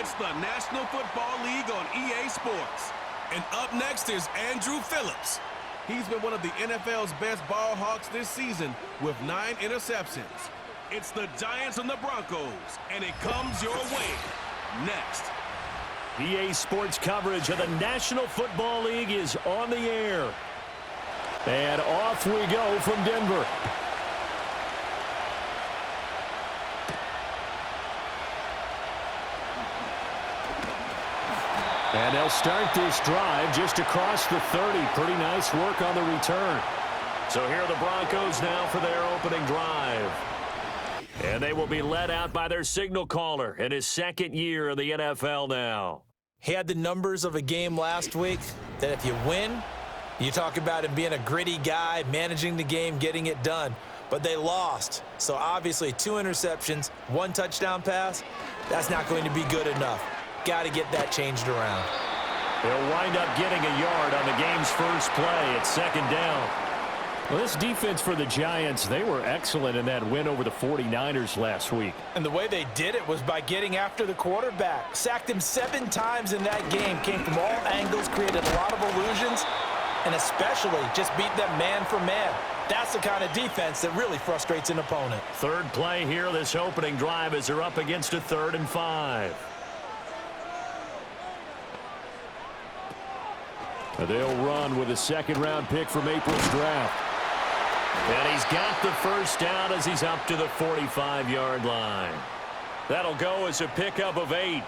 It's the National Football League on EA Sports. And up next is Andrew Phillips. He's been one of the NFL's best ball hawks this season with 9 interceptions. It's the Giants and the Broncos, and it comes your way next. EA Sports coverage of the National Football League is on the air. And off we go from Denver. And they'll start this drive just across the 30. Pretty nice work on the return. So here are the Broncos now for their opening drive. And they will be led out by their signal caller in his second year of the NFL now. He had the numbers of a game last week that if you win, you talk about him being a gritty guy, managing the game, getting it done. But they lost. So obviously 2 interceptions, 1 touchdown pass, that's not going to be good enough. Got to get that changed around. He'll wind up getting a yard on the game's first play at second down. Well, this defense for the Giants, they were excellent in that win over the 49ers last week. And the way they did it was by getting after the quarterback. Sacked him 7 times in that game. Came from all angles, created a lot of illusions, and especially just beat them man for man. That's the kind of defense that really frustrates an opponent. Third play here, this opening drive, as they're up against a 3rd and 5. They'll run with a second-round pick from April's draft. And he's got the first down as he's up to the 45-yard line. That'll go as a pickup of 8.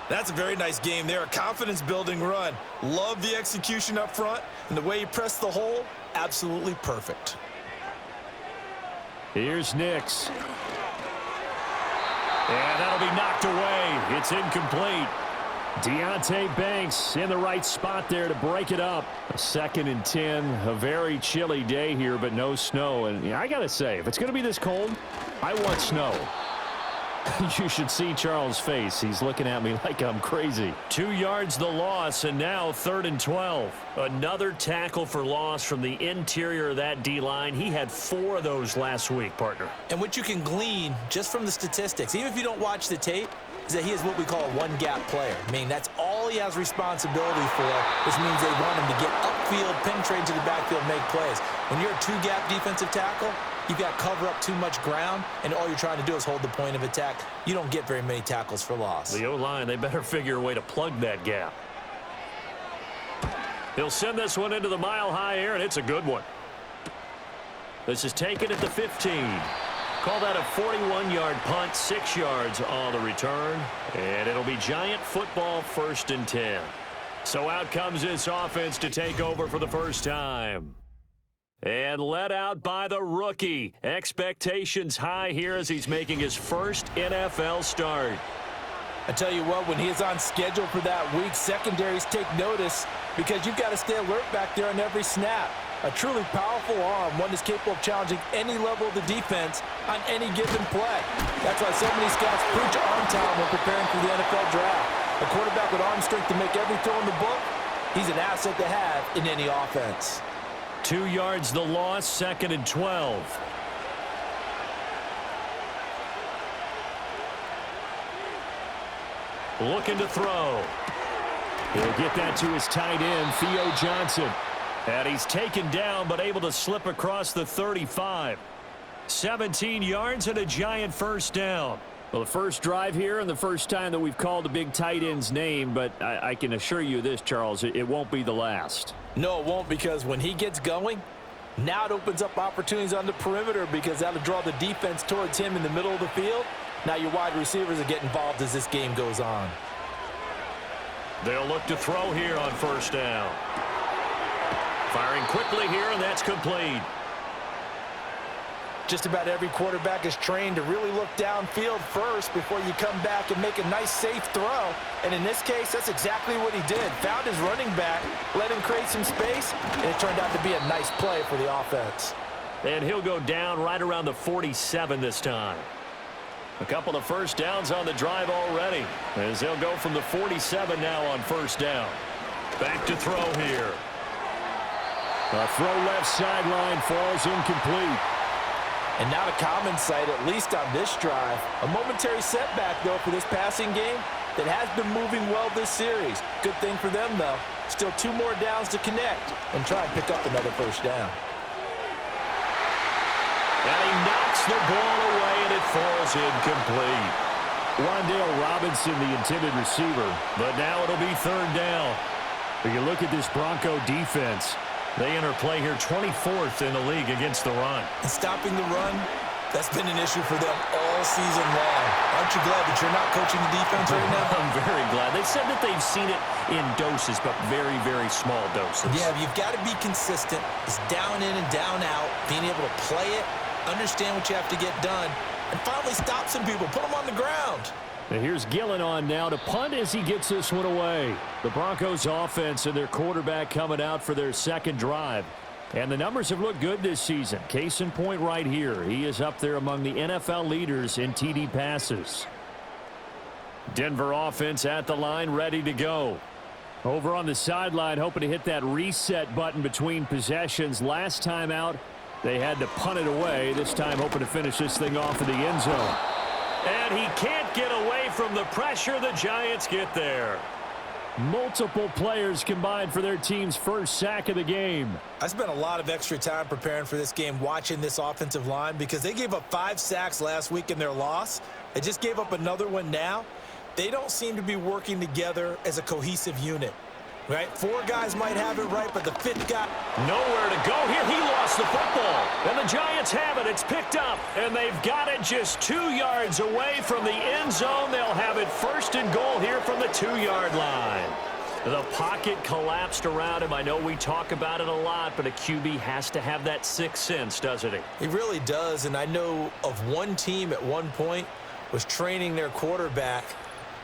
That's a very nice game there. A confidence-building run. Love the execution up front, and the way he pressed the hole, absolutely perfect. Here's Nix. And that'll be knocked away. It's incomplete. Deontay Banks in the right spot there to break it up. A 2nd and 10. A very chilly day here, but no snow. And I got to say, if it's going to be this cold, I want snow. You should see Charles' face. He's looking at me like I'm crazy. 2 yards the loss, and now 3rd and 12. Another tackle for loss from the interior of that D-line. He had 4 of those last week, partner. And what you can glean just from the statistics, even if you don't watch the tape, is that he is what we call a one-gap player. I mean, that's all he has responsibility for, which means they want him to get upfield, penetrate to the backfield, make plays. When you're a 2-gap defensive tackle, you've got to cover up too much ground, and all you're trying to do is hold the point of attack. You don't get very many tackles for loss. The O-line, they better figure a way to plug that gap. He'll send this one into the mile-high air, and it's a good one. This is taken at the 15. Call that a 41-yard punt, 6 yards on the return, and it'll be Giant football 1st and 10. So out comes this offense to take over for the first time. And led out by the rookie. Expectations high here as he's making his first NFL start. I tell you what, when he is on schedule for that week, secondaries take notice because you've got to stay alert back there on every snap. A truly powerful arm, one that's capable of challenging any level of the defense on any given play. That's why so many scouts preach arm talent when preparing for the NFL draft. A quarterback with arm strength to make every throw in the book, he's an asset to have in any offense. 2 yards the loss, 2nd and 12. Looking to throw. He'll get that to his tight end, Theo Johnson. And he's taken down, but able to slip across the 35. 17 yards and a Giant first down. Well, the first drive here and the first time that we've called a big tight end's name, but I can assure you this, Charles, it won't be the last. No, it won't, because when he gets going, now it opens up opportunities on the perimeter because that'll draw the defense towards him in the middle of the field. Now your wide receivers will get involved as this game goes on. They'll look to throw here on first down. Firing quickly here, and that's complete. Just about every quarterback is trained to really look downfield first before you come back and make a nice, safe throw. And in this case, that's exactly what he did. Found his running back, let him create some space, and it turned out to be a nice play for the offense. And he'll go down right around the 47 this time. A couple of first downs on the drive already, as they'll go from the 47 now on first down. Back to throw here. A throw left sideline falls incomplete. And not a common sight, at least on this drive. A momentary setback, though, for this passing game. that has been moving well this series. Good thing for them, though. Still 2 more downs to connect and try and pick up another first down. And he knocks the ball away, and it falls incomplete. Wan'Dale Robinson, the intended receiver, but now it'll be 3rd down. If you look at this Bronco defense, they enter play here 24th in the league against the run. And stopping the run, that's been an issue for them all season long. Aren't you glad that you're not coaching the defense right now? I'm very glad. They said that they've seen it in doses, but very, very small doses. Yeah, you've got to be consistent. It's down in and down out, being able to play it, understand what you have to get done, and finally stop some people, put them on the ground. And here's Gillen on now to punt as he gets this one away. The Broncos offense and their quarterback coming out for their 2nd drive. And the numbers have looked good this season. Case in point right here. He is up there among the NFL leaders in TD passes. Denver offense at the line, ready to go. Over on the sideline, hoping to hit that reset button between possessions. Last time out, they had to punt it away. This time hoping to finish this thing off in the end zone. And he can't get away from the pressure. The Giants get there. Multiple players combined for their team's first sack of the game. I spent a lot of extra time preparing for this game, watching this offensive line, because they gave up 5 sacks last week in their loss. They just gave up another one now. They don't seem to be working together as a cohesive unit. Right? 4 guys might have it right, but the 5th guy... Nowhere to go here. He lost the football. And the Giants have it. It's picked up. And they've got it just 2 yards away from the end zone. They'll have it 1st and goal here from the 2-yard line. The pocket collapsed around him. I know we talk about it a lot, but a QB has to have that 6th sense, doesn't he? He really does. And I know of one team at one point was training their quarterback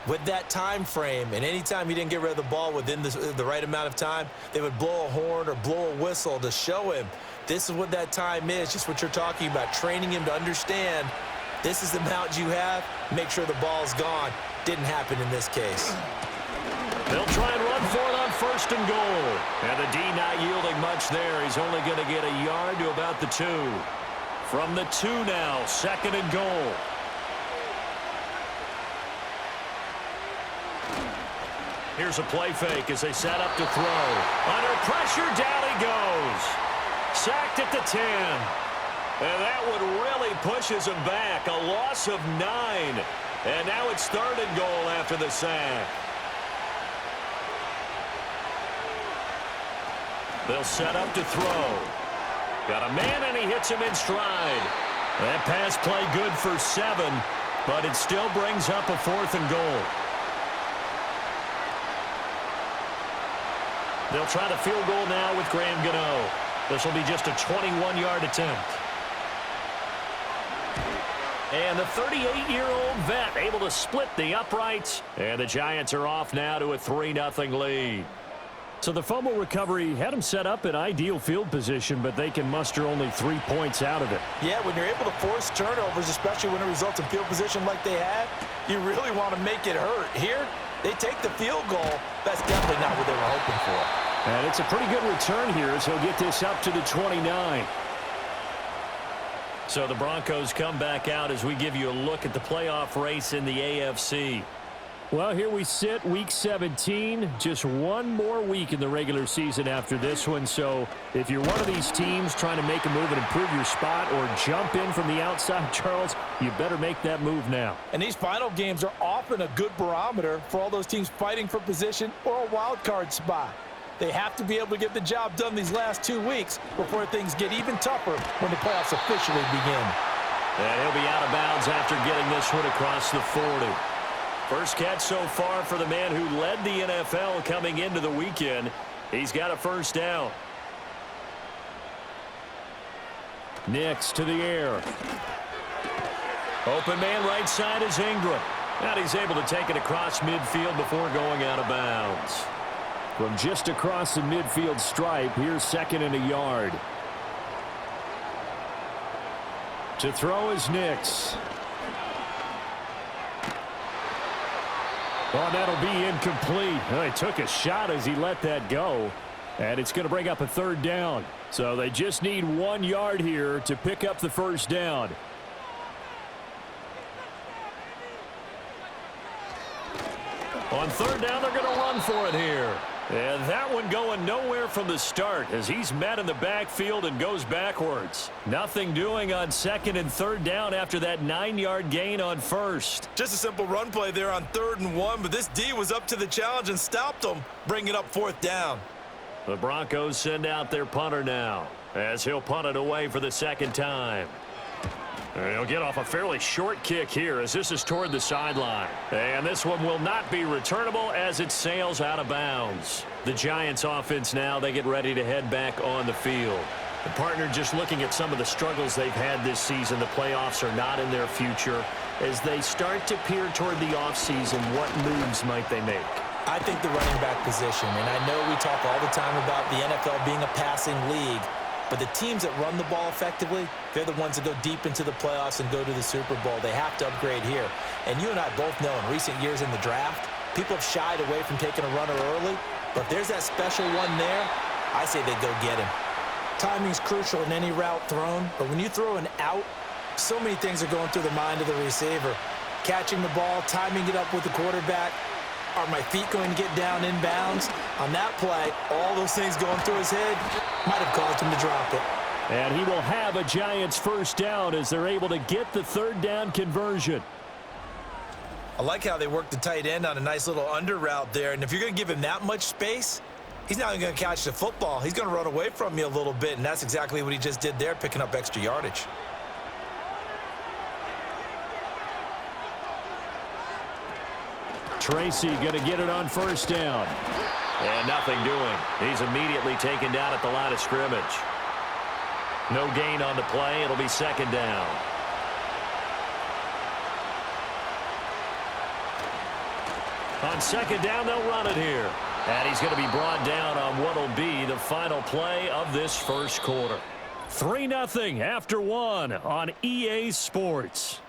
with that time frame, and anytime he didn't get rid of the ball within the right amount of time, they would blow a horn or blow a whistle to show him this is what that time is, just what you're talking about, training him to understand this is the amount you have, make sure the ball's gone. Didn't happen in this case. They'll try and run for it on 1st and goal. And the D not yielding much there. He's only going to get a yard to about the 2. From the 2 now, 2nd and goal. Here's a play fake as they set up to throw. Under pressure, down he goes. Sacked at the 10. And that one really pushes him back. A loss of 9. And now it's 3rd and goal after the sack. They'll set up to throw. Got a man, and he hits him in stride. That pass play good for 7, but it still brings up a 4th and goal. They'll try the field goal now with Graham Gano. This will be just a 21-yard attempt. And the 38-year-old vet able to split the uprights. And the Giants are off now to a 3-0 lead. So the fumble recovery had them set up in ideal field position, but they can muster only 3 points out of it. Yeah, when you're able to force turnovers, especially when it results in field position like they had, you really want to make it hurt. Here, they take the field goal. That's definitely not what they were hoping for. And it's a pretty good return here as he'll get this up to the 29. So the Broncos come back out as we give you a look at the playoff race in the AFC. Well, here we sit, Week 17. Just one more week in the regular season after this one. So if you're one of these teams trying to make a move and improve your spot or jump in from the outside, Charles, you better make that move now. And these final games are often a good barometer for all those teams fighting for position or a wild card spot. They have to be able to get the job done these last 2 weeks before things get even tougher when the playoffs officially begin. And he'll be out of bounds after getting this one across the 40. First catch so far for the man who led the NFL coming into the weekend. He's got a first down. Nix to the air. Open man right side is Ingram. And he's able to take it across midfield before going out of bounds. From just across the midfield stripe, here's 2nd and a yard. To throw is Nix. Oh, that'll be incomplete. Well, he took a shot as he let that go. And it's going to bring up a 3rd down. So they just need 1 yard here to pick up the first down. On third down, they're going to run for it here. And that one going nowhere from the start as he's met in the backfield and goes backwards. Nothing doing on second and third down after that 9-yard gain on first. Just a simple run play there on 3rd and 1, but this D was up to the challenge and stopped them, bringing up 4th down. The Broncos send out their punter now as he'll punt it away for the second time. And he'll get off a fairly short kick here as this is toward the sideline. And this one will not be returnable as it sails out of bounds. The Giants offense now, they get ready to head back on the field. The partner just looking at some of the struggles they've had this season. The playoffs are not in their future. As they start to peer toward the offseason, what moves might they make? I think the running back position, and I know we talk all the time about the NFL being a passing league, but the teams that run the ball effectively, they're the ones that go deep into the playoffs and go to the Super Bowl. They have to upgrade here. And you and I both know in recent years in the draft, people have shied away from taking a runner early, but if there's that special one there, I say they go get him. Timing's crucial in any route thrown, but when you throw an out, so many things are going through the mind of the receiver. Catching the ball, timing it up with the quarterback. Are my feet going to get down in bounds? On that play, all those things going through his head might have caused him to drop it. And he will have a Giants first down as they're able to get the third down conversion. I like how they work the tight end on a nice little under route there. And if you're going to give him that much space, he's not even going to catch the football. He's going to run away from you a little bit, and that's exactly what he just did there, picking up extra yardage. Tracy going to get it on first down. And nothing doing. He's immediately taken down at the line of scrimmage. No gain on the play. It'll be second down. On second down, they'll run it here. And he's going to be brought down on what will be the final play of this first quarter. 3-0 after 1 on EA Sports.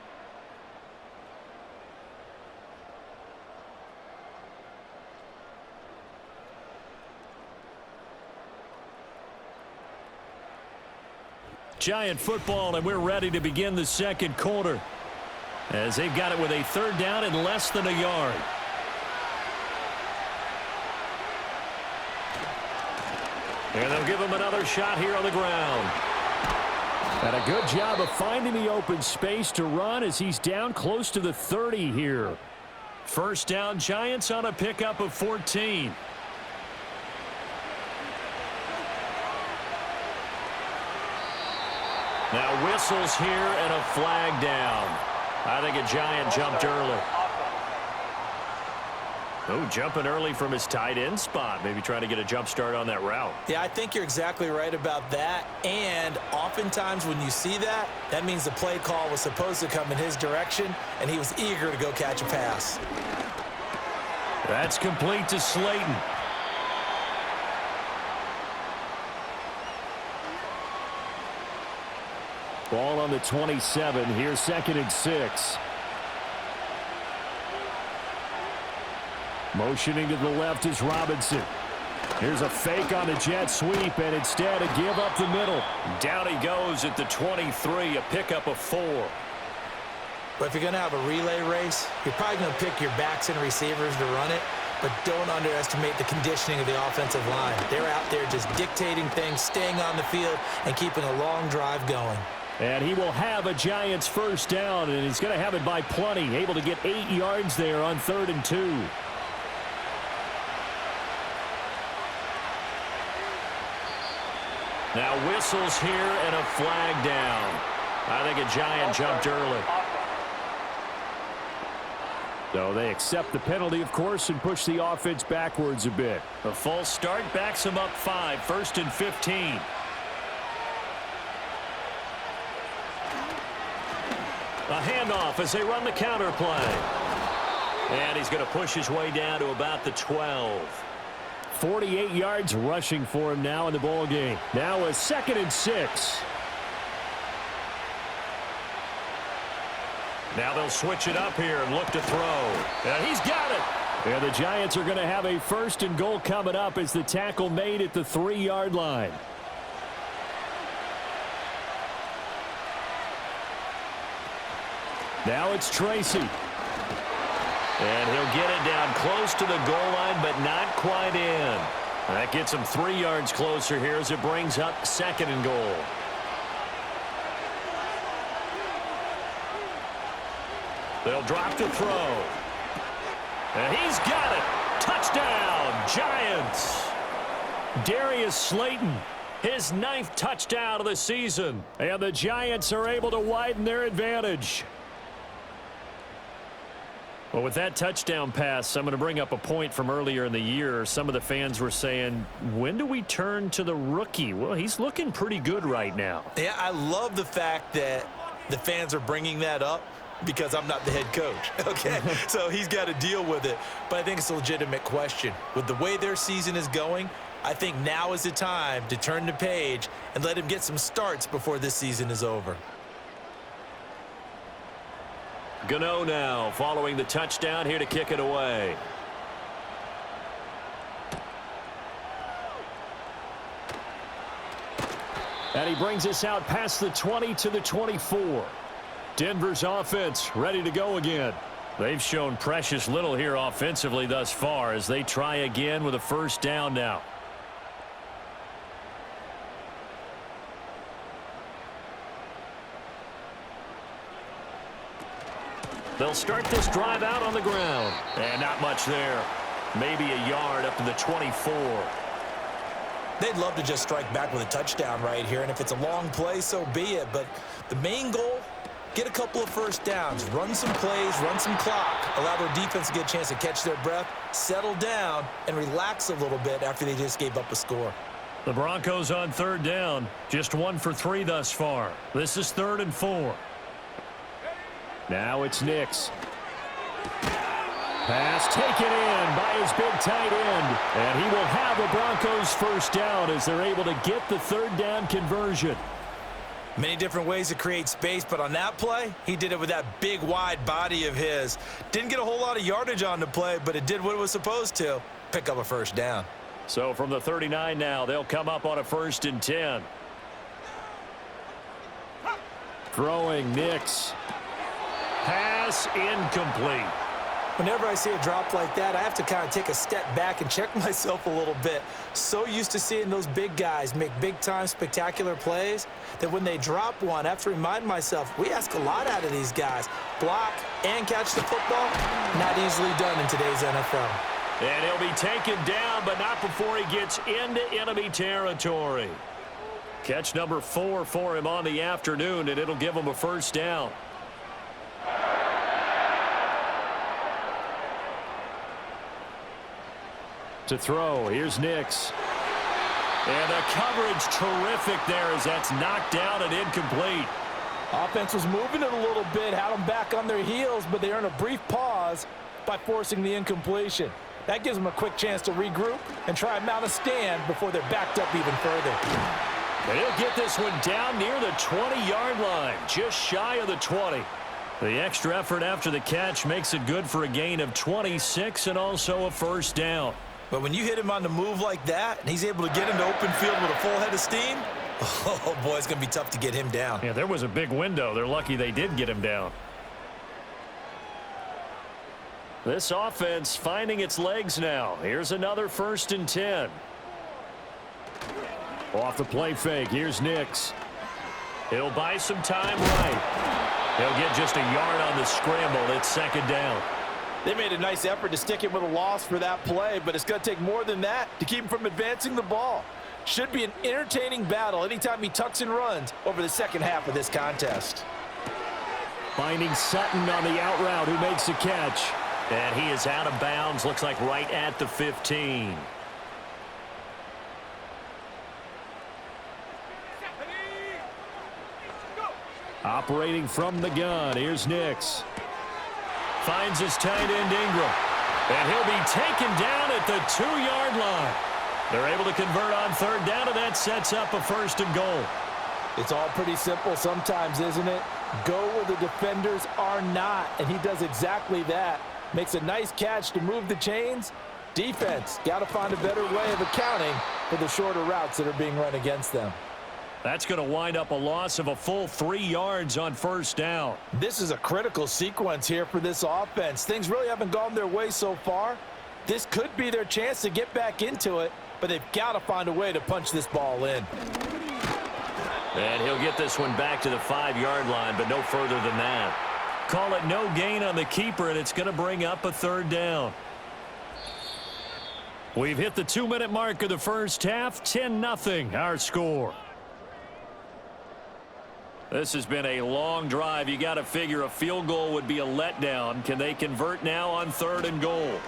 Giant football, and we're ready to begin the second quarter as they've got it with a third down and less than a yard. And they'll give him another shot here on the ground. And a good job of finding the open space to run as he's down close to the 30 here. First down, Giants on a pickup of 14. Now whistles here and a flag down. I think a Giant jumped early. Oh, jumping early from his tight end spot. Maybe trying to get a jump start on that route. Yeah, I think you're exactly right about that. And oftentimes when you see that, that means the play call was supposed to come in his direction, and he was eager to go catch a pass. That's complete to Slayton. Ball on the 27. Here's 2nd and 6. Motioning to the left is Robinson. Here's a fake on the jet sweep, and instead a give up the middle. Down he goes at the 23, a pickup of 4. But if you're going to have a relay race, you're probably going to pick your backs and receivers to run it, but don't underestimate the conditioning of the offensive line. They're out there just dictating things, staying on the field, and keeping a long drive going. And he will have a Giants first down, and he's going to have it by plenty. Able to get 8 yards there on 3rd and 2. Now whistles here and a flag down. I think a Giant jumped early. So they accept the penalty, of course, and push the offense backwards a bit. A false start backs them up 5, 1st and 15. A handoff as they run the counter play. And he's going to push his way down to about the 12. 48 yards rushing for him now in the ball game. Now a 2nd and 6. Now they'll switch it up here and look to throw. And he's got it. And the Giants are going to have a 1st and goal coming up as the tackle made at the 3-yard line. Now it's Tracy. And he'll get it down close to the goal line, but not quite in. That gets him 3 yards closer here as it brings up 2nd and goal. They'll drop to throw. And he's got it. Touchdown, Giants. Darius Slayton, his 9th touchdown of the season. And the Giants are able to widen their advantage. Well, with that touchdown pass, I'm going to bring up a point from earlier in the year. Some of the fans were saying, when do we turn to the rookie? Well, he's looking pretty good right now. Yeah, I love the fact that the fans are bringing that up because I'm not the head coach, okay? So he's got to deal with it. But I think it's a legitimate question. With the way their season is going, I think now is the time to turn the page and let him get some starts before this season is over. Gano now following the touchdown here to kick it away. And he brings us out past the 20 to the 24. Denver's offense ready to go again. They've shown precious little here offensively thus far as they try again with a 1st down now. They'll start this drive out on the ground. And not much there. Maybe a yard up to the 24. They'd love to just strike back with a touchdown right here, and if it's a long play, so be it. But the main goal, get a couple of 1st downs, run some plays, run some clock, allow their defense to get a chance to catch their breath, settle down, and relax a little bit after they just gave up a score. The Broncos on 3rd down, just 1 for 3 thus far. This is 3rd and 4. Now it's Nix. Pass taken in by his big tight end. And he will have a Broncos 1st down as they're able to get the 3rd down conversion. Many different ways to create space, but on that play, he did it with that big, wide body of his. Didn't get a whole lot of yardage on the play, but it did what it was supposed to, pick up a 1st down. So from the 39 now, they'll come up on a 1st and 10. Throwing Nix. Pass incomplete. Whenever I see a drop like that, I have to kind of take a step back and check myself a little bit. So used to seeing those big guys make big-time spectacular plays that when they drop one, I have to remind myself, we ask a lot out of these guys. Block and catch the football, not easily done in today's NFL. And he'll be taken down, but not before he gets into enemy territory. Catch number 4 for him on the afternoon, and it'll give him a 1st down. To throw, here's Nix. And the coverage terrific there as that's knocked down and incomplete. Offense was moving it a little bit, had them back on their heels, but they earned a brief pause by forcing the incompletion. That gives them a quick chance to regroup and try and mount a stand before they're backed up even further. And he'll get this one down near the 20-yard line, just shy of the 20. The extra effort after the catch makes it good for a gain of 26 and also a 1st down. But when you hit him on the move like that, and he's able to get into open field with a full head of steam, oh, boy, it's going to be tough to get him down. Yeah, there was a big window. They're lucky they did get him down. This offense finding its legs now. Here's another 1st and 10. Off the play fake, here's Nix. He'll buy some time right. He'll get just a yard on the scramble. It's 2nd down. They made a nice effort to stick him with a loss for that play, but it's going to take more than that to keep him from advancing the ball. Should be an entertaining battle anytime he tucks and runs over the 2nd half of this contest. Finding Sutton on the out route who makes the catch. And he is out of bounds, looks like right at the 15. Operating from the gun, here's Nix. Finds his tight end Ingram. And he'll be taken down at the 2-yard line. They're able to convert on 3rd down, and that sets up a 1st and goal. It's all pretty simple sometimes, isn't it? Go where the defenders are not, and he does exactly that. Makes a nice catch to move the chains. Defense got to find a better way of accounting for the shorter routes that are being run against them. That's going to wind up a loss of a full 3 yards on first down. This is a critical sequence here for this offense. Things really haven't gone their way so far. This could be their chance to get back into it, but they've got to find a way to punch this ball in. And he'll get this one back to the 5-yard line, but no further than that. Call it no gain on the keeper, and it's going to bring up a 3rd down. We've hit the 2-minute mark of the first half. 10-0 our score. This has been a long drive. You got to figure a field goal would be a letdown. Can they convert now on 3rd and goal?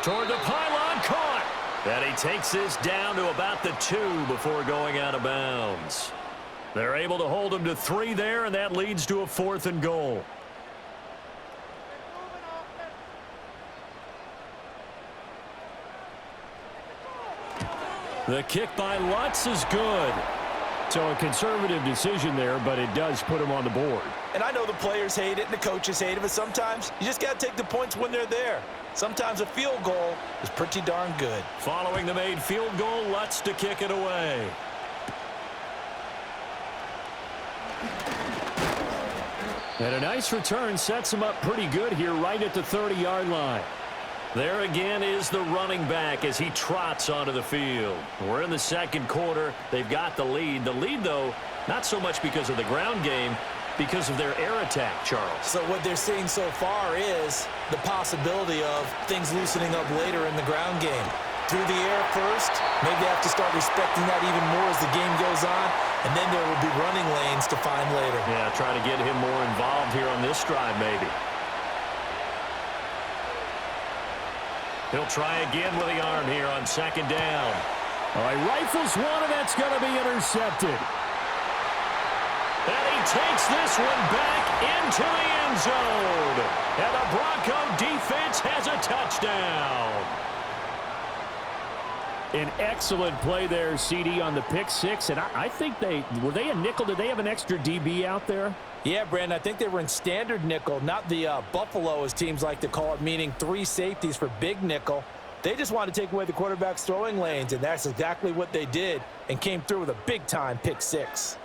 Toward the pylon, caught. And he takes this down to about the 2 before going out of bounds. They're able to hold him to 3 there, and that leads to a 4th and goal. The kick by Lutz is good. So a conservative decision there, but it does put him on the board. And I know the players hate it and the coaches hate it, but sometimes you just got to take the points when they're there. Sometimes a field goal is pretty darn good. Following the made field goal, Lutz to kick it away. And a nice return sets him up pretty good here right at the 30-yard line. There again is the running back as he trots onto the field. We're in the 2nd quarter. They've got the lead. The lead, though, not so much because of the ground game, because of their air attack, Charles. So what they're seeing so far is the possibility of things loosening up later in the ground game. Through the air first, maybe they have to start respecting that even more as the game goes on, and then there will be running lanes to find later. Yeah, try to get him more involved here on this drive maybe. He'll try again with the arm here on 2nd down. All right, rifles one, and that's going to be intercepted. And he takes this one back into the end zone. And the Bronco defense has a touchdown. An excellent play there, CD, on the pick 6. And I think were they a nickel? Did they have an extra DB out there? Yeah, Brandon, I think they were in standard nickel, not the Buffalo, as teams like to call it, meaning 3 safeties for big nickel. They just wanted to take away the quarterback's throwing lanes, and that's exactly what they did and came through with a big-time pick 6.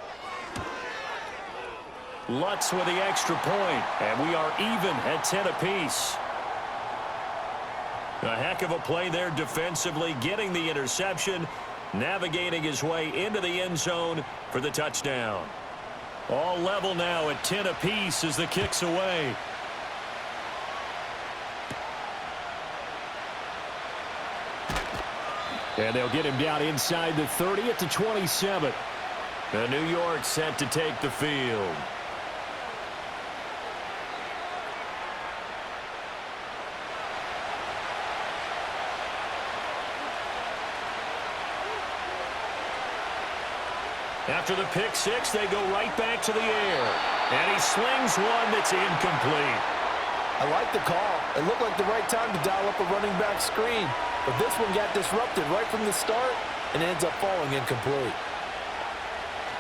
Lutz with the extra point, and we are even at 10 apiece. A heck of a play there defensively, getting the interception, navigating his way into the end zone for the touchdown. All level now at 10 apiece as the kick's away. And they'll get him down inside the 30 at the 27. And New York set to take the field. After the pick 6, they go right back to the air. And he slings one that's incomplete. I like the call. It looked like the right time to dial up a running back screen. But this one got disrupted right from the start, and it ends up falling incomplete.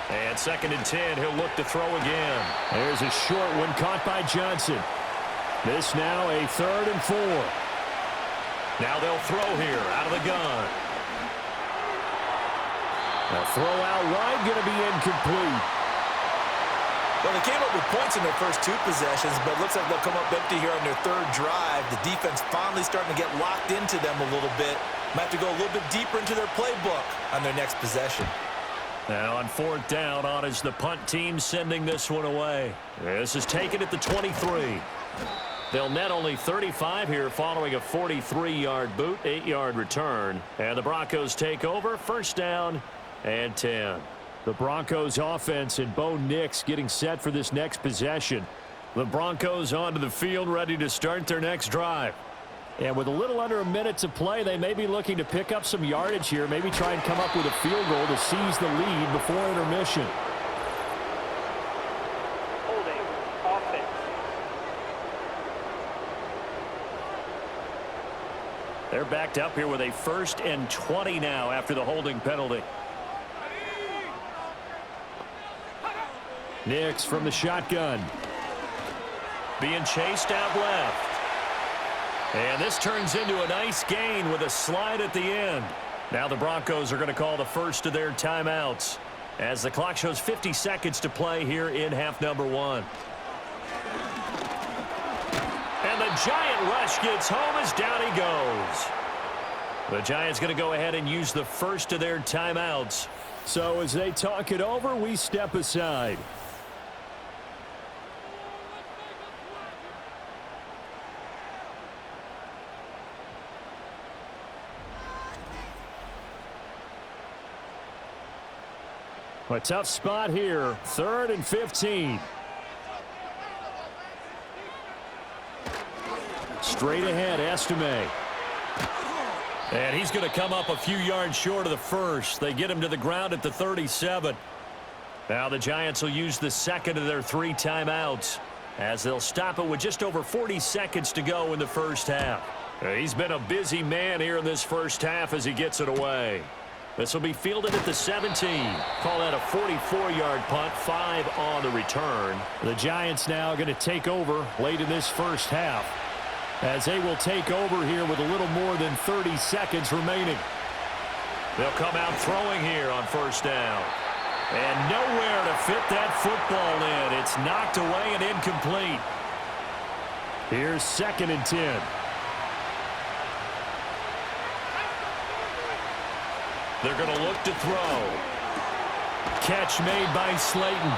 And 2nd and 10, he'll look to throw again. There's a short one caught by Johnson. This now a 3rd and 4. Now they'll throw here out of the gun. A throw out wide, going to be incomplete. Well, they came up with points in their first 2 possessions, but it looks like they'll come up empty here on their 3rd drive. The defense finally starting to get locked into them a little bit. Might have to go a little bit deeper into their playbook on their next possession. Now on 4th down, on is the punt team sending this one away. This is taken at the 23. They'll net only 35 here following a 43-yard boot, 8-yard return. And the Broncos take over, 1st down and 10. The Broncos offense and Bo Nix getting set for this next possession. The Broncos onto the field ready to start their next drive. And with a little under a minute to play, they may be looking to pick up some yardage here, maybe try and come up with a field goal to seize the lead before intermission. Holding offense. They're backed up here with a 1st and 20 now after the holding penalty. Nix from the shotgun. Being chased out left. And this turns into a nice gain with a slide at the end. Now the Broncos are going to call the first of their timeouts as the clock shows 50 seconds to play here in half number 1. And the Giant rush gets home as down he goes. The Giants going to go ahead and use the first of their timeouts. So as they talk it over, we step aside. A tough spot here. 3rd and 15. Straight ahead, Estime. And he's going to come up a few yards short of the first. They get him to the ground at the 37. Now the Giants will use the second of their 3 timeouts as they'll stop it with just over 40 seconds to go in the first half. He's been a busy man here in this first half as he gets it away. This will be fielded at the 17. Call that a 44-yard punt, 5 on the return. The Giants now going to take over late in this first half as they will take over here with a little more than 30 seconds remaining. They'll come out throwing here on first down. And nowhere to fit that football in. It's knocked away and incomplete. Here's 2nd and 10. They're going to look to throw. Catch made by Slayton.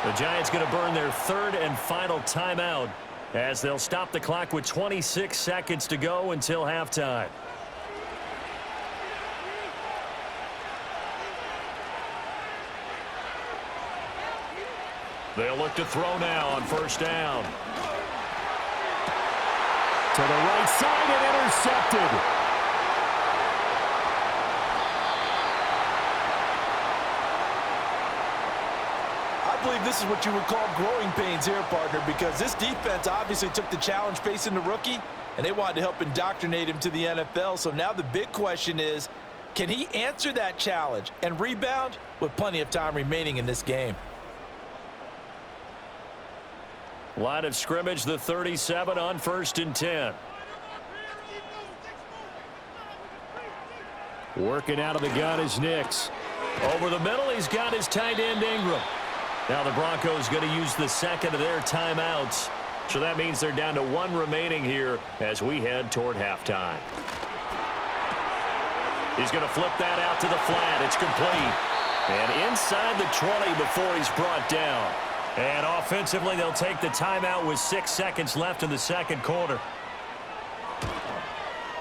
The Giants going to burn their 3rd and final timeout as they'll stop the clock with 26 seconds to go until halftime. They'll look to throw now on first down. To the right side and intercepted. I believe this is what you would call growing pains here, partner, because this defense obviously took the challenge facing the rookie, and they wanted to help indoctrinate him to the NFL. So now the big question is, can he answer that challenge and rebound with plenty of time remaining in this game? Line of scrimmage, the 37 on 1st and 10. Working out of the gun is Nix. Over the middle, he's got his tight end Ingram. Now the Broncos going to use the second of their timeouts. So that means they're down to 1 remaining here as we head toward halftime. He's going to flip that out to the flat. It's complete. And inside the 20 before he's brought down. And offensively, they'll take the timeout with 6 seconds left in the second quarter.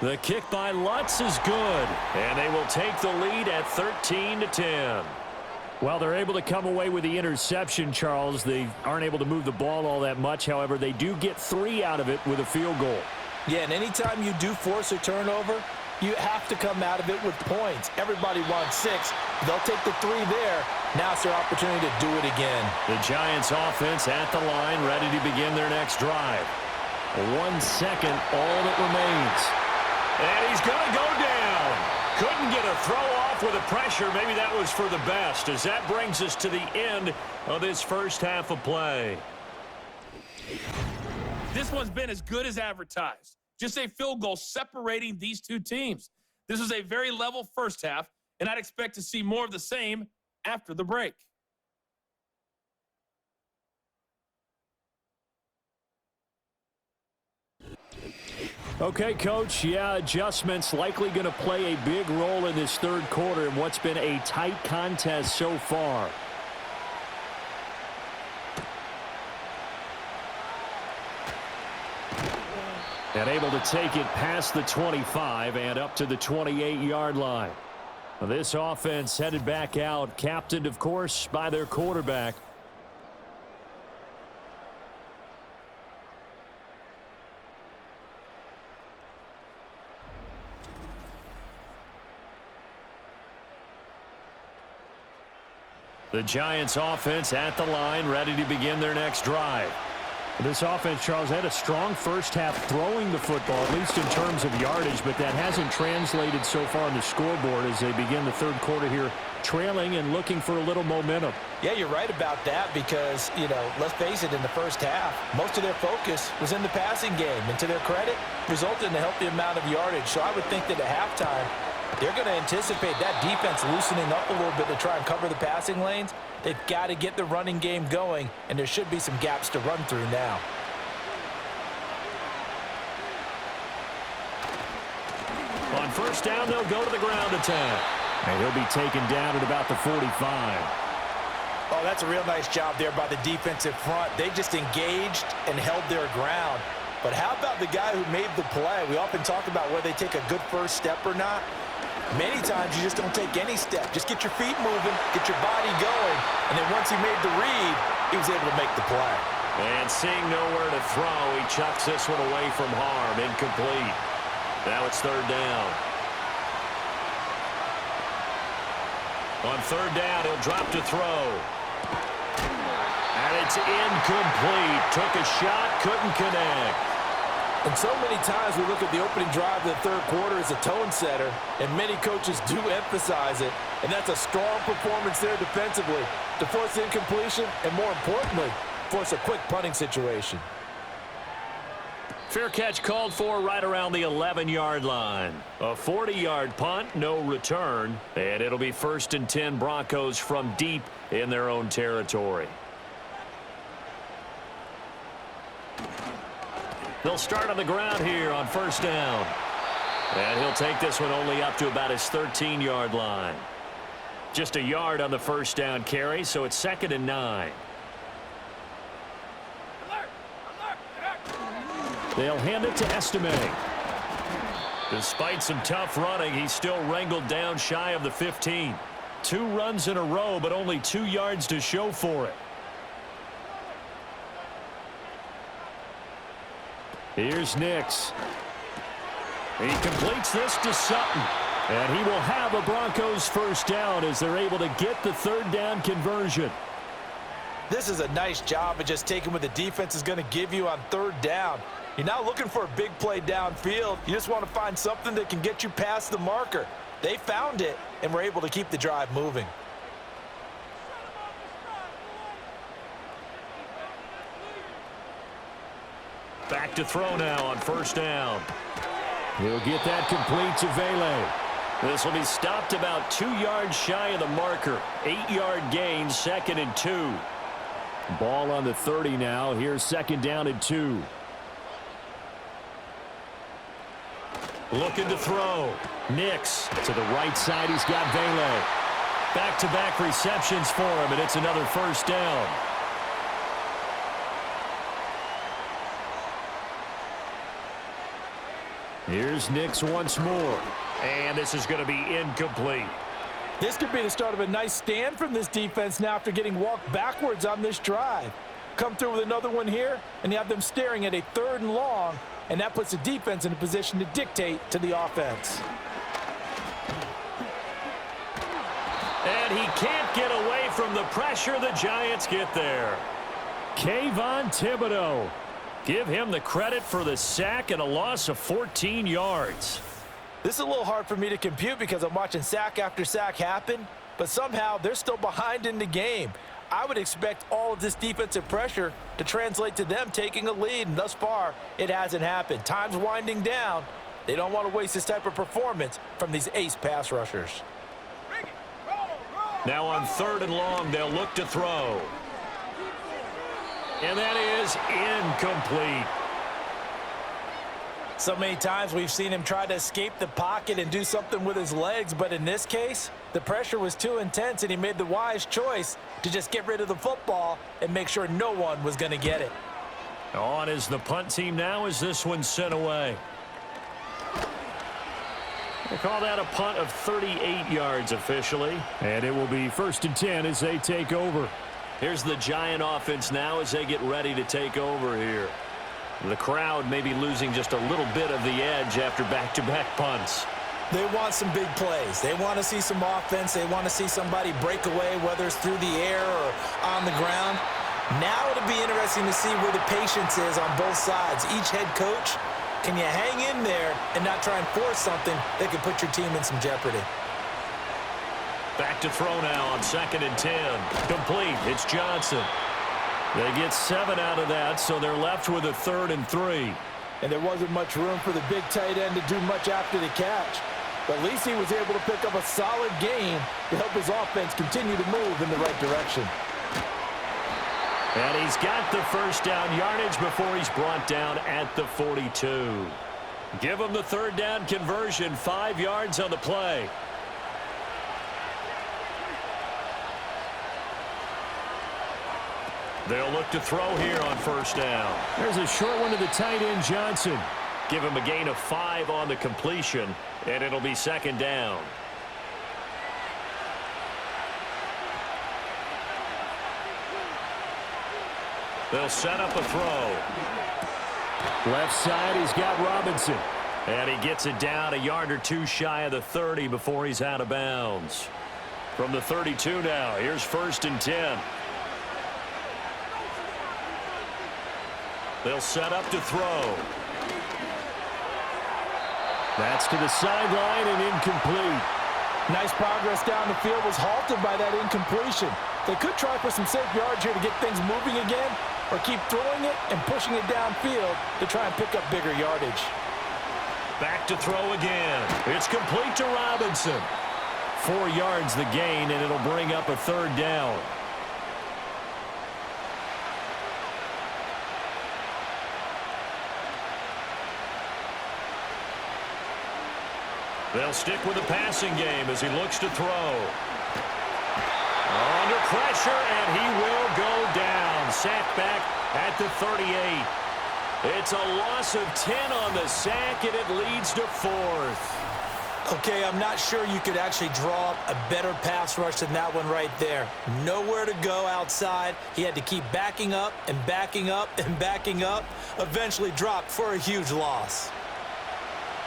The kick by Lutz is good. And they will take the lead at 13-10. Well, they're able to come away with the interception, Charles. They aren't able to move the ball all that much. However, they do get 3 out of it with a field goal. Yeah, and anytime you do force a turnover, you have to come out of it with points. Everybody wants 6. They'll take the 3 there. Now it's their opportunity to do it again. The Giants offense at the line, ready to begin their next drive. 1 second, all that remains. And he's going to go down. Couldn't get a throw off with the pressure. Maybe that was for the best, as that brings us to the end of this first half of play. This one's been as good as advertised. Just a field goal separating these two teams. This was a very level first half, and I'd expect to see more of the same after the break. Okay, Coach, yeah, adjustments likely going to play a big role in this third quarter in what's been a tight contest so far. And able to take it past the 25 and up to the 28-yard line. This offense headed back out, captained, of course, by their quarterback. The Giants offense at the line, ready to begin their next drive. This offense, Charles, had a strong first half throwing the football, at least in terms of yardage, but that hasn't translated so far on the scoreboard as they begin the third quarter here, trailing and looking for a little momentum. Yeah, you're right about that because, let's face it, in the first half, most of their focus was in the passing game. And to their credit, resulted in a healthy amount of yardage. So I would think that at halftime, They're going to anticipate that defense loosening up a little bit to try and cover the passing lanes. They've got to get the running game going, and there should be some gaps to run through now. On first down, they'll go to the ground attack. And he'll be taken down at about the 45. Oh, that's a real nice job there by the defensive front. They just engaged and held their ground. But how about the guy who made the play? We often talk about whether they take a good first step or not. Many times you just don't take any step. Just get your feet moving, get your body going, and then once he made the read, he was able to make the play. And seeing nowhere to throw, he chucks this one away from harm. Incomplete. Now it's third down. On third down, he'll drop to throw. And it's incomplete. Took a shot, couldn't connect. And so many times we look at the opening drive of the third quarter as a tone setter, and many coaches do emphasize it, and that's a strong performance there defensively to force the incompletion and, more importantly, force a quick punting situation. Fair catch called for right around the 11-yard line. A 40-yard punt, no return, and it'll be 1st and 10 Broncos from deep in their own territory. They'll start on the ground here on first down. And he'll take this one only up to about his 13-yard line. Just a yard on the first down carry, so it's 2nd and 9. They'll hand it to Estime. Despite some tough running, he's still wrangled down shy of the 15. 2 runs in a row, but only 2 yards to show for it. Here's Nix. He completes this to Sutton. And he will have a Broncos first down as they're able to get the third down conversion. This is a nice job of just taking what the defense is going to give you on third down. You're not looking for a big play downfield. You just want to find something that can get you past the marker. They found it and were able to keep the drive moving. Back to throw now on first down. He'll get that complete to Vele. This will be stopped about 2 yards shy of the marker. 8-yard gain, 2nd and 2. Ball on the 30 now. Here's 2nd down and 2. Looking to throw. Nix to the right side. He's got Vele. Back-to-back receptions for him, and it's another first down. Here's Nix once more. And this is going to be incomplete. This could be the start of a nice stand from this defense now after getting walked backwards on this drive. Come through with another one here, and you have them staring at a 3rd and long, and that puts the defense in a position to dictate to the offense. And he can't get away from the pressure. The Giants get there. Kayvon Thibodeau. Give him the credit for the sack and a loss of 14 yards. This is a little hard for me to compute because I'm watching sack after sack happen, but somehow they're still behind in the game. I would expect all of this defensive pressure to translate to them taking a lead, and thus far, it hasn't happened. Time's winding down. They don't want to waste this type of performance from these ace pass rushers. Now on 3rd and long, they'll look to throw. And that is incomplete. So many times we've seen him try to escape the pocket and do something with his legs, but in this case, the pressure was too intense, and he made the wise choice to just get rid of the football and make sure no one was going to get it. On is the punt team now as this one's sent away. They call that a punt of 38 yards officially. And it will be 1st and 10 as they take over. Here's the Giant offense now as they get ready to take over here. The crowd may be losing just a little bit of the edge after back-to-back punts. They want some big plays. They want to see some offense. They want to see somebody break away, whether it's through the air or on the ground. Now it'll be interesting to see where the patience is on both sides. Each head coach, can you hang in there and not try and force something that could put your team in some jeopardy? Back to throw now on 2nd and 10. Complete. It's Johnson. They get 7 out of that, so they're left with a 3rd and 3. And there wasn't much room for the big tight end to do much after the catch. But at least he was able to pick up a solid gain to help his offense continue to move in the right direction. And he's got the first down yardage before he's brought down at the 42. Give him the third down conversion, 5 yards on the play. They'll look to throw here on first down. There's a short one to the tight end, Johnson. Give him a gain of 5 on the completion, and it'll be second down. They'll set up a throw. Left side, he's got Robinson. And he gets it down a yard or two shy of the 30 before he's out of bounds. From the 32 now, here's 1st and 10. They'll set up to throw. That's to the sideline and incomplete. Nice progress down the field was halted by that incompletion. They could try for some safe yards here to get things moving again, or keep throwing it and pushing it downfield to try and pick up bigger yardage. Back to throw again. It's complete to Robinson. 4 yards the gain, and it'll bring up a third down. They'll stick with the passing game as he looks to throw. Under pressure, and he will go down. Sacked back at the 38. It's a loss of 10 on the sack, and it leads to 4th. Okay, I'm not sure you could actually draw up a better pass rush than that one right there. Nowhere to go outside. He had to keep backing up and backing up and backing up. Eventually dropped for a huge loss.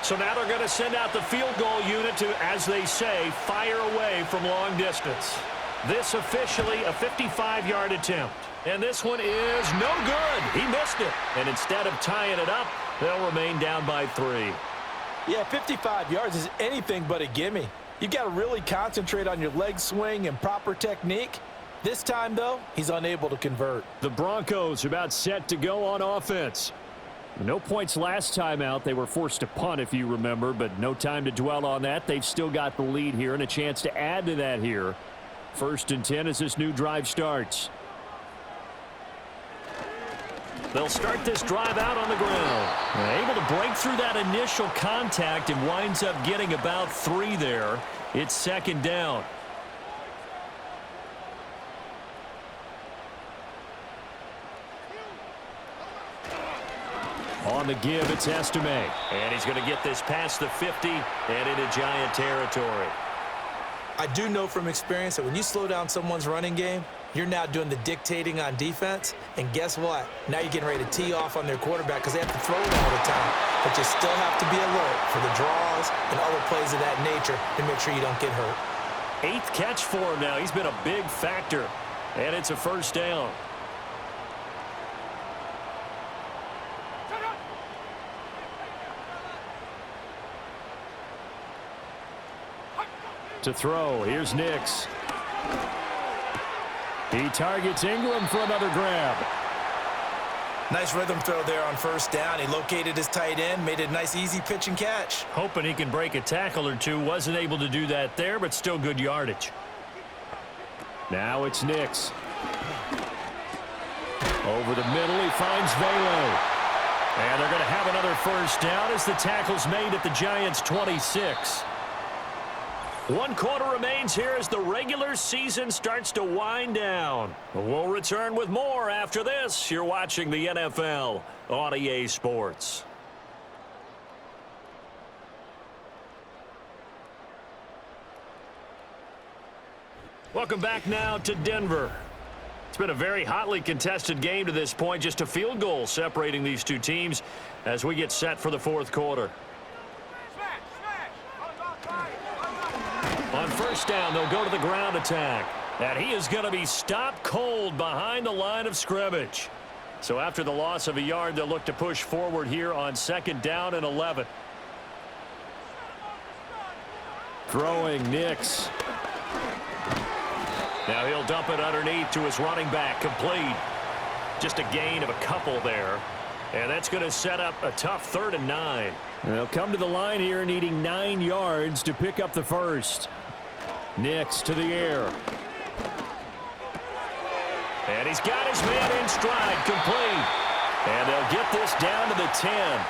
So now they're going to send out the field goal unit to, as they say, fire away from long distance. This officially a 55-yard attempt. And this one is no good. He missed it. And instead of tying it up, they'll remain down by 3. Yeah, 55 yards is anything but a gimme. You've got to really concentrate on your leg swing and proper technique. This time, though, he's unable to convert. The Broncos are about set to go on offense. No points last time out. They were forced to punt, if you remember, but no time to dwell on that. They've still got the lead here and a chance to add to that here. 1st and 10 as this new drive starts. They'll start this drive out on the ground. Able to break through that initial contact and winds up getting about 3 there. It's second down. On the give, it's Estime. And he's going to get this past the 50 and into Giant territory. I do know from experience that when you slow down someone's running game, you're now doing the dictating on defense. And guess what? Now you're getting ready to tee off on their quarterback because they have to throw it all the time. But you still have to be alert for the draws and other plays of that nature to make sure you don't get hurt. 8th catch for him now. He's been a big factor. And it's a first down. To throw, here's Nix. He targets Ingram for another grab. Nice rhythm throw there on first down. He located his tight end, made it a nice easy pitch and catch. Hoping he can break a tackle or two. Wasn't able to do that there, but still good yardage. Now it's Nix. Over the middle, he finds Velo. And they're going to have another first down as the tackle's made at the Giants' 26. 1 quarter remains here as the regular season starts to wind down. We'll return with more after this. You're watching the NFL on EA Sports. Welcome back now to Denver. It's been a very hotly contested game to this point. Just a field goal separating these two teams as we get set for the 4th quarter. On first down, they'll go to the ground attack. And he is going to be stopped cold behind the line of scrimmage. So after the loss of a yard, they'll look to push forward here on 2nd down and 11. Throwing Nix. Now he'll dump it underneath to his running back, complete. Just a gain of a couple there. And that's going to set up a tough 3rd and 9. They'll come to the line here needing 9 yards to pick up the first. Nix to the air. And he's got his man in stride, complete. And they'll get this down to the 10.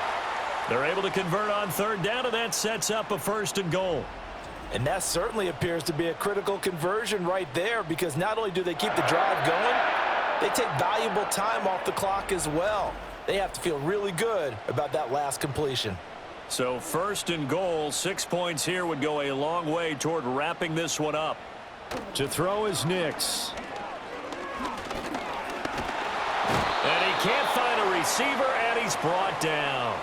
They're able to convert on 3rd down, and that sets up a 1st and goal. And that certainly appears to be a critical conversion right there, because not only do they keep the drive going, they take valuable time off the clock as well. They have to feel really good about that last completion. So 1st and goal, 6 points here would go a long way toward wrapping this one up. To throw is Nix. And he can't find a receiver, and he's brought down.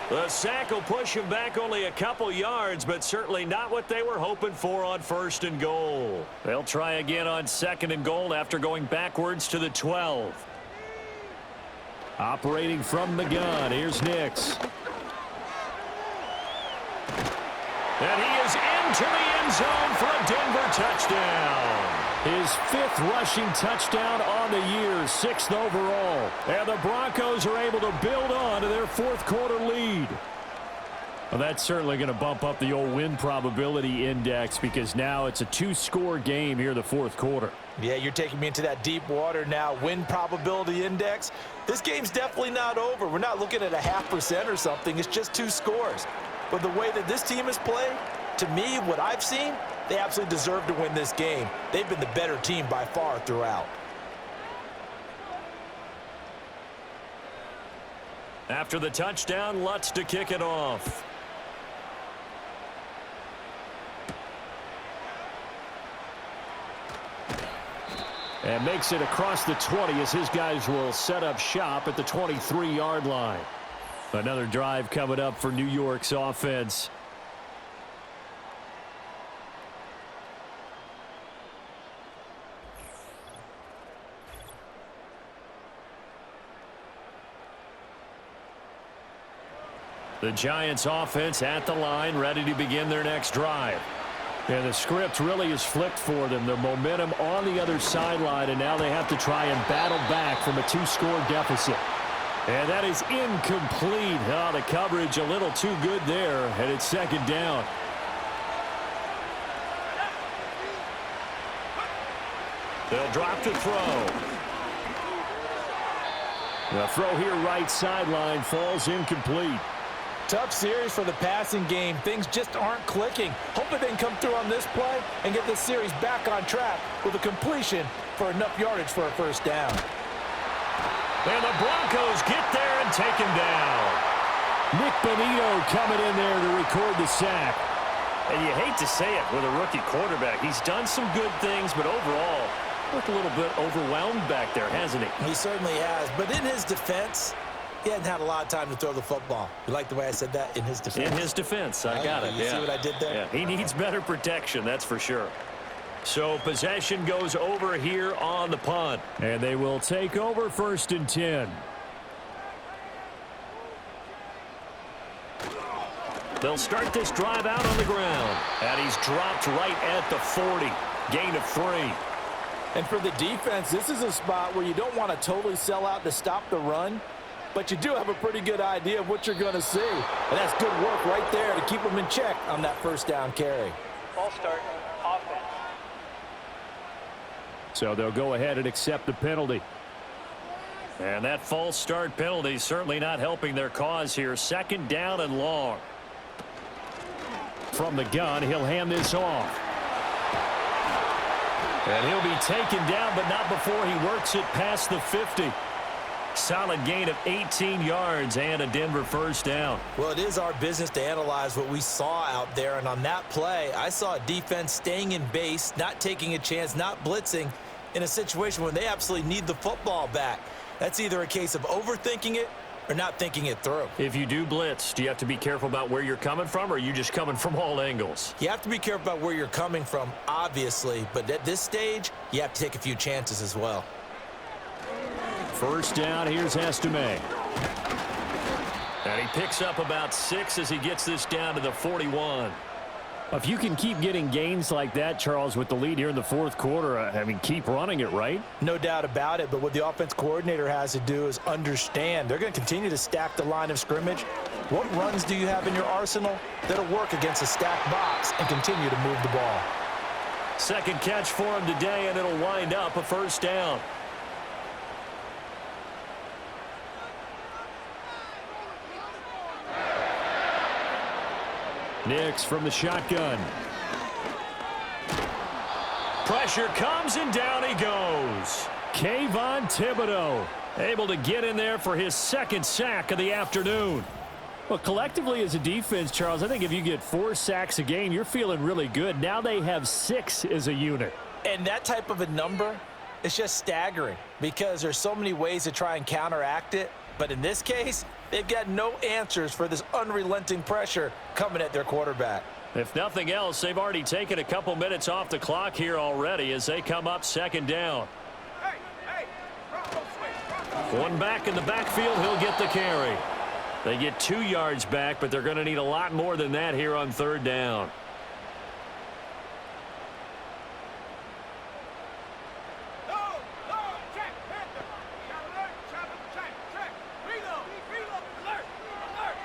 The sack will push him back only a couple yards, but certainly not what they were hoping for on 1st and goal. They'll try again on 2nd and goal after going backwards to the 12. Operating from the gun, here's Nix. And he is into the end zone for a Denver touchdown. His 5th rushing touchdown on the year, 6th overall. And the Broncos are able to build on to their 4th quarter lead. Well, that's certainly going to bump up the old win probability index, because now it's a 2-score game here in the 4th quarter. Yeah, you're taking me into that deep water now. Win probability index. This game's definitely not over. We're not looking at a 0.5% or something. It's just 2 scores. But the way that this team has played, to me, what I've seen, they absolutely deserve to win this game. They've been the better team by far throughout. After the touchdown, Lutz to kick it off. And makes it across the 20 as his guys will set up shop at the 23-yard line. Another drive coming up for New York's offense. The Giants offense at the line, ready to begin their next drive. And the script really is flipped for them. The momentum on the other sideline, and now they have to try and battle back from a 2-score deficit. And that is incomplete. Oh, the coverage a little too good there, and it's 2nd down. They'll drop to throw. The throw here right sideline falls incomplete. Tough series for the passing game. Things just aren't clicking. Hopefully they can come through on this play and get this series back on track with a completion for enough yardage for a 1st down. And the Broncos get there and take him down. Nick Bonito coming in there to record the sack. And you hate to say it with a rookie quarterback. He's done some good things, but overall, looked a little bit overwhelmed back there, hasn't he? He certainly has. But in his defense, he hasn't had a lot of time to throw the football. You like the way I said that? In his defense? In his defense. I got it. You see what I did there? Yeah, he needs better protection, that's for sure. So possession goes over here on the punt. And they will take over 1st and 10. They'll start this drive out on the ground. And he's dropped right at the 40. Gain of 3. And for the defense, this is a spot where you don't want to totally sell out to stop the run, but you do have a pretty good idea of what you're going to see. And that's good work right there to keep them in check on that 1st down carry. Ball start, offense. So they'll go ahead and accept the penalty. And that false start penalty certainly not helping their cause here. 2nd down and long. From the gun, he'll hand this off. And he'll be taken down, but not before he works it past the 50. Solid gain of 18 yards and a Denver 1st down. Well, it is our business to analyze what we saw out there, and on that play, I saw a defense staying in base, not taking a chance, not blitzing in a situation where they absolutely need the football back. That's either a case of overthinking it or not thinking it through. If you do blitz, do you have to be careful about where you're coming from, or are you just coming from all angles? You have to be careful about where you're coming from, obviously, but at this stage, you have to take a few chances as well. 1st down, here's Estime. And he picks up about 6 as he gets this down to the 41. If you can keep getting gains like that, Charles, with the lead here in the fourth quarter, I mean, keep running it, right? No doubt about it, but what the offense coordinator has to do is understand they're going to continue to stack the line of scrimmage. What runs do you have in your arsenal that'll work against a stacked box and continue to move the ball? Second catch for him today, and it'll wind up a first down. Nix from the shotgun. Pressure comes, and down he goes. Kayvon Thibodeau Able to get in there for his second sack of the afternoon. Well, collectively as a defense, Charles, I think if you get 4 sacks a game, you're feeling really good. Now they have 6 as a unit. And that type of a number is just staggering because there's so many ways to try and counteract it. But in this case, they've got no answers for this unrelenting pressure coming at their quarterback. If nothing else, they've already taken a couple minutes off the clock here already as they come up second down. One back in the backfield, he'll get the carry. They get 2 yards back, but they're going to need a lot more than that here on third down.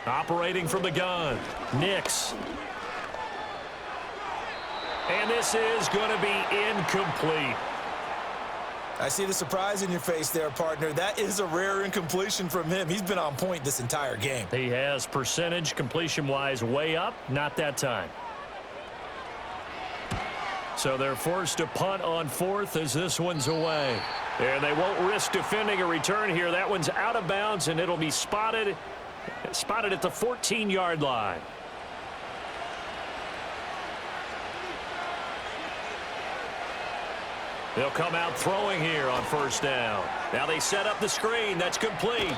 Operating from the gun, Nix. And this is going to be incomplete. I see the surprise in your face there, partner. That is a rare incompletion from him. He's been on point this entire game. He has percentage completion-wise way up, not that time. So they're forced to punt on fourth as this one's away. And they won't risk defending a return here. That one's out of bounds, and it'll be spotted at the 14-yard line. They'll come out throwing here on first down. Now they set up the screen. That's complete.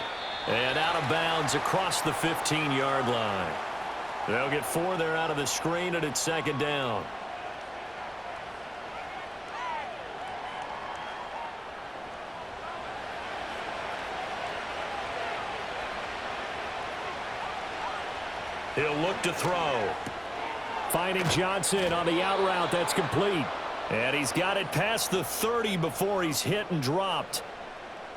And out of bounds across the 15-yard line. They'll get 4 there out of the screen, and it's second down. He'll look to throw. Finding Johnson on the out route. That's complete. And he's got it past the 30 before he's hit and dropped.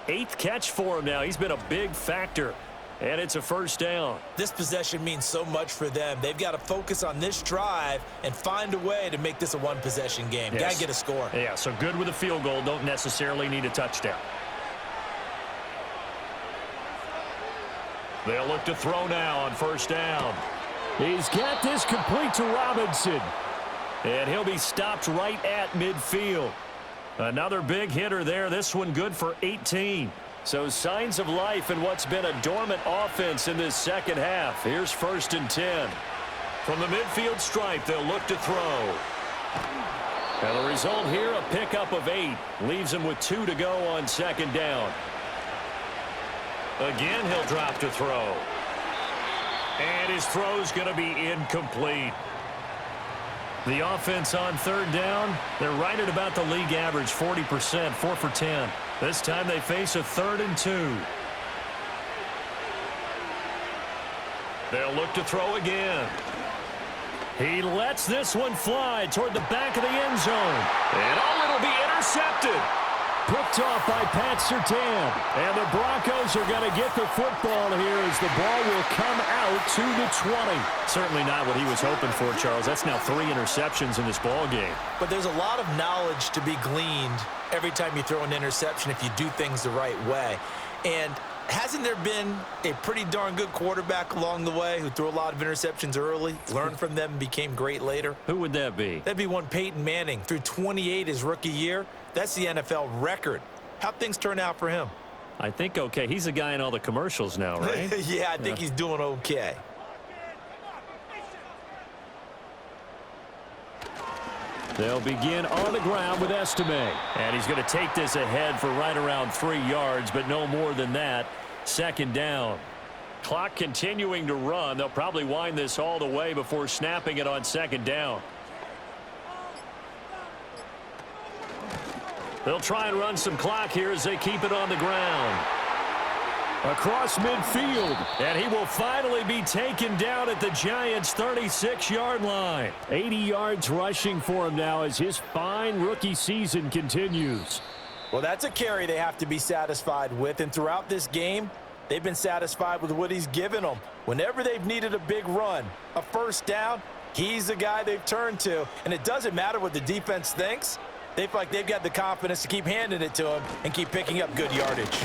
8th catch for him now. He's been a big factor. And it's a first down. This possession means so much for them. They've got to focus on this drive and find a way to make this a one-possession game. Yes. Got to get a score. Yeah, so good with a field goal. Don't necessarily need a touchdown. They'll look to throw now on first down. He's got this complete to Robinson. And he'll be stopped right at midfield. Another big hitter there. This one good for 18. So signs of life in what's been a dormant offense in this second half. Here's 1st and 10. From the midfield stripe, they'll look to throw. And the result here, a pickup of 8. Leaves him with 2 to go on second down. Again, he'll drop to throw. And his throw's going to be incomplete. The offense on third down, they're right at about the league average, 40%, 4 for 10. This time they face a 3rd and 2. They'll look to throw again. He lets this one fly toward the back of the end zone. And it'll be intercepted. Picked off by Pat Surtain. And the Broncos are going to get the football here as the ball will come out to the 20. Certainly not what he was hoping for, Charles. That's now 3 interceptions in this ball game. But there's a lot of knowledge to be gleaned every time you throw an interception if you do things the right way. And hasn't there been a pretty darn good quarterback along the way who threw a lot of interceptions early, learned from them, and became great later? Who would that be? That'd be one Peyton Manning. Threw 28 his rookie year. That's the NFL record. How'd things turn out for him? I think okay. He's a guy in all the commercials now, right? Yeah, I think he's doing okay. They'll begin on the ground with Estime. And he's going to take this ahead for right around 3 yards, but no more than that. Second down. Clock continuing to run. They'll probably wind this all the way before snapping it on second down. They'll try and run some clock here as they keep it on the ground. Across midfield. And he will finally be taken down at the Giants' 36-yard line. 80 yards rushing for him now as his fine rookie season continues. Well, that's a carry they have to be satisfied with, and throughout this game, they've been satisfied with what he's given them. Whenever they've needed a big run, a first down, he's the guy they've turned to, and it doesn't matter what the defense thinks. They feel like they've got the confidence to keep handing it to him and keep picking up good yardage.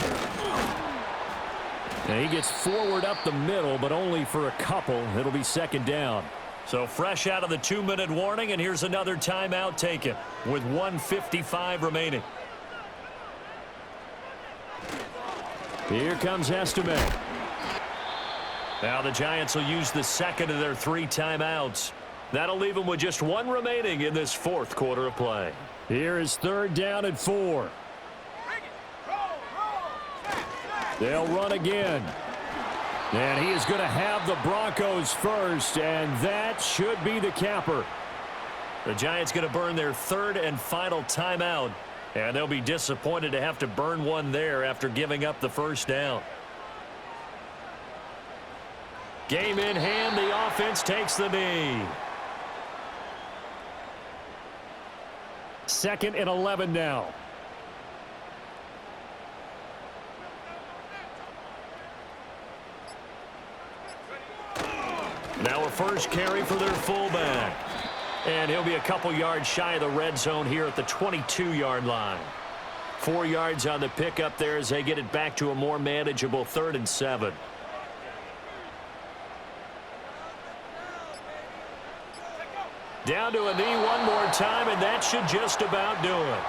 And he gets forward up the middle, but only for a couple. It'll be second down. So fresh out of the 2-minute warning, and here's another timeout taken with 1:55 remaining. Here comes Estime. Now the Giants will use the second of their 3 timeouts. That'll leave them with just 1 remaining in this 4th quarter of play. Here is 3rd down and 4. They'll run again. And he is going to have the Broncos first, and that should be the capper. The Giants going to burn their 3rd and final timeout, and they'll be disappointed to have to burn one there after giving up the first down. Game in hand, the offense takes the knee. 2nd and 11 now. Now a first carry for their fullback. And he'll be a couple yards shy of the red zone here at the 22-yard line. 4 yards on the pickup there as they get it back to a more manageable 3rd and 7. Down to a knee one more time, and that should just about do it.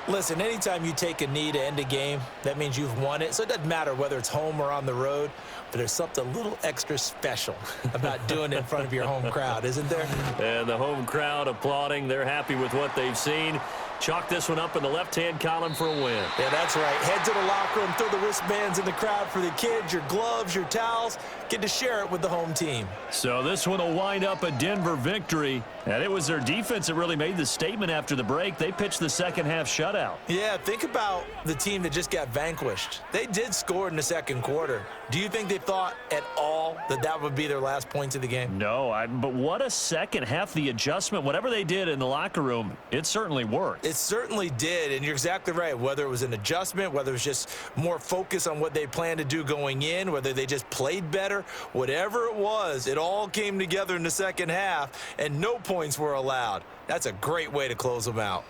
Listen, anytime you take a knee to end a game, that means you've won it. So it doesn't matter whether it's home or on the road, but there's something a little extra special about doing it in front of your home crowd, isn't there? And the home crowd applauding. They're happy with what they've seen. Chalk this one up in the left-hand column for a win. Yeah, that's right. Head to the locker room, throw the wristbands in the crowd for the kids, your gloves, your towels. Get to share it with the home team. So this one will wind up a Denver victory. And it was their defense that really made the statement after the break. They pitched the second-half shutout. Yeah, think about the team that just got vanquished. They did score in the 2nd quarter. Do you think they thought at all that that would be their last points of the game? No, but what a second half. The adjustment, whatever they did in the locker room, it certainly worked. It certainly did, and you're exactly right. Whether it was an adjustment, whether it was just more focus on what they planned to do going in, whether they just played better, whatever it was, it all came together in the second half, and no points were allowed. That's a great way to close them out.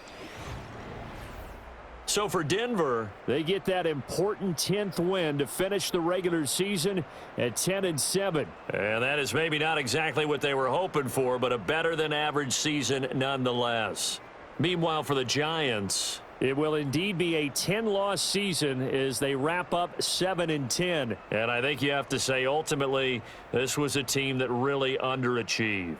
So for Denver, they get that important 10th win to finish the regular season at 10-7. And that is maybe not exactly what they were hoping for, but a better than average season nonetheless. Meanwhile, for the Giants, it will indeed be a 10-loss season as they wrap up 7-10. And I think you have to say ultimately this was a team that really underachieved.